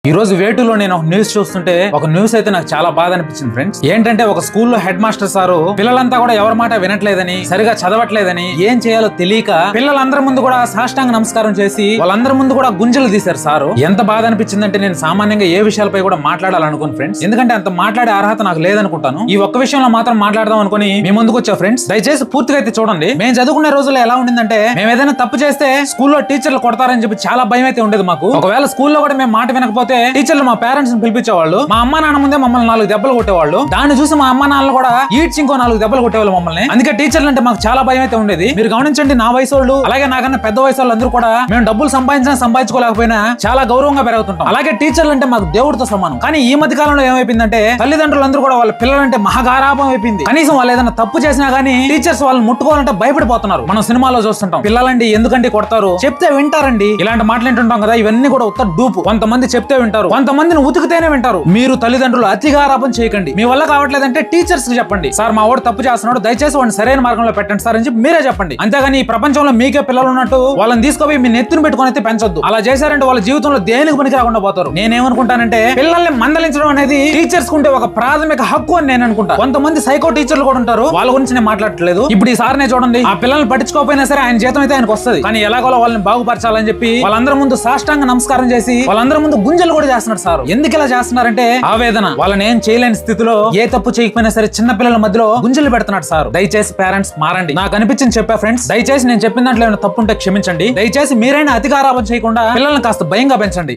ఈ రోజు వేటులో నేను ఒక న్యూస్ చూస్తుంటే ఒక న్యూస్ అయితే నాకు చాలా బాధ అనిపించింది ఫ్రెండ్స్. ఏంటంటే ఒక స్కూల్లో హెడ్ మాస్టర్ సారు పిల్లలంతా కూడా ఎవరి మాట వినట్లేదని, సరిగా చదవట్లేదని, ఏం చేయాలో తెలియక పిల్లలందరి ముందు కూడా సాష్టాంగ నమస్కారం చేసి వాళ్ళందరి ముందు కూడా గుంజలు తీశారు సారు. ఎంత బాధ అనిపించిందంటే నేను సామాన్యంగా ఏ విషయాలపై కూడా మాట్లాడాలనుకోను ఫ్రెండ్స్, ఎందుకంటే అంత మాట్లాడే అర్హత నాకు లేదనుకుంటాను. ఈ ఒక్క విషయంలో మాత్రం మాట్లాడదాం అనుకుని మీ ముందుకు వచ్చా ఫ్రెండ్స్. దయచేసి పూర్తిగా అయితే చూడండి. మేము చదువుకునే రోజుల్లో ఎలా ఉండిందంటే, మేము ఏదైనా తప్పు చేస్తే స్కూల్లో టీచర్లు కొడతారని చెప్పి చాలా భయం అయితే ఉండేది మాకు. ఒకవేళ స్కూల్లో కూడా మేము మాట వినకపోతే టీచర్లు మా పేరెంట్స్ ని పిలిపించేవాళ్ళు. మా అమ్మ నాన్న ముందే మమ్మల్ని 4 దెబ్బలు కొట్టేవాళ్ళు. దాన్ని చూసి మా అమ్మ నాన్నలు కూడా ఈడ్చి ఇంకో 4 దెబ్బలు కొట్టేవాళ్ళు మమ్మల్ని. అందుకే టీచర్లు అంటే మాకు చాలా భయం అయితే ఉండేది. మీరు గమనించండి, నా వయసు వాళ్ళు అలాగే నాకన్నా పెద్ద వయసు వాళ్ళు అందరూ కూడా మేము డబ్బులు సంపాదించుకోలేకపోయినా చాలా గౌరవంగా పెరుగుతుంటాం. అలాగే టీచర్లు అంటే మాకు దేవుడితో సమానం. కానీ ఈ మధ్య కాలంలో ఏమైపోయిందంటే, తల్లిదండ్రులందరూ కూడా వాళ్ళ పిల్లలంటే మహాగారాభం అయిపోయింది. కనీసం వాళ్ళు ఏదైనా తప్పు చేసినా గానీ టీచర్స్ వాళ్ళని ముట్టుకోవాలంటే భయపడిపోతున్నారు. మనం సినిమాలో చూస్తుంటాం, పిల్లలండి ఎందుకంటే కొడతారు, చెప్తే వింటారండి, ఇలాంటి మాట్లాడుతుంటాం కదా. ఇవన్నీ కూడా ఉత్త డూపు. కొంతమంది చెప్తే వింటారు, కొంతమందిని ఉతికితేనే వింటారు. మీరు తల్లిదండ్రులు అతిగారాపం చేయకండి. మీ వల్ల కావట్లేదంటే టీచర్స్ కి చెప్పండి, సార్ మా వాడు తప్పు చేస్తున్నాడు, దయచేసి వాడిని సరైన మార్గంలో పెట్టండి సార్ అని చెప్పి మీరే చెప్పండి. అంతేగాని ఈ ప్రపంచంలో మీకే పిల్లలు ఉన్నట్టు వాళ్ళని తీసుకుపోయి మీ నెత్తిని పెట్టుకుని అయితే పెంచొద్దు. అలా చేశారంటే వాళ్ళ జీవితంలో దేనికి పనికి రాకుండా పోతారు. నేనేమనుకుంటానంటే, పిల్లల్ని మందలించడం అనేది టీచర్స్ కుంటే ఒక ప్రాథమిక హక్కు అని నేను అనుకుంటా. కొంతమంది సైకో టీచర్లు కూడా ఉంటారు, వాళ్ళ గురించి నేను మాట్లాడట్లేదు. ఇప్పుడు ఈ సార్నే చూడండి, ఆ పిల్లల్ని పట్టించుకోకపోయినా సరే ఆయన జీతం అయితే ఆయనకు వస్తుంది. కానీ ఎలాగోలా వాళ్ళని బాగుపరచాలని చెప్పి వాళ్ళందరి ముందు సాష్టాంగ నమస్కారం చేసి వాళ్ళందరి ముందు గుంజలు కూడా చేస్తున్నాడు సార్. ఎందుకు ఇలా చేస్తున్నారంటే, ఆవేదన. వాళ్ళని ఏం చేయలేని స్థితిలో ఏ తప్పు చేయకపోయినా సరే చిన్న పిల్లల మధ్యలో గుంజలు పెడుతున్నాడు సార్. దయచేసి పేరెంట్స్ మారండి. నాకు అనిపించింది చెప్పా ఫ్రెండ్స్. దయచేసి నేను చెప్పిన దాంట్లో ఏమైనా తప్పు ఉంటే క్షమించండి. దయచేసి మీరైనా అతిగారాపం చేయకుండా పిల్లల్ని కాస్త భయంగా పెంచండి.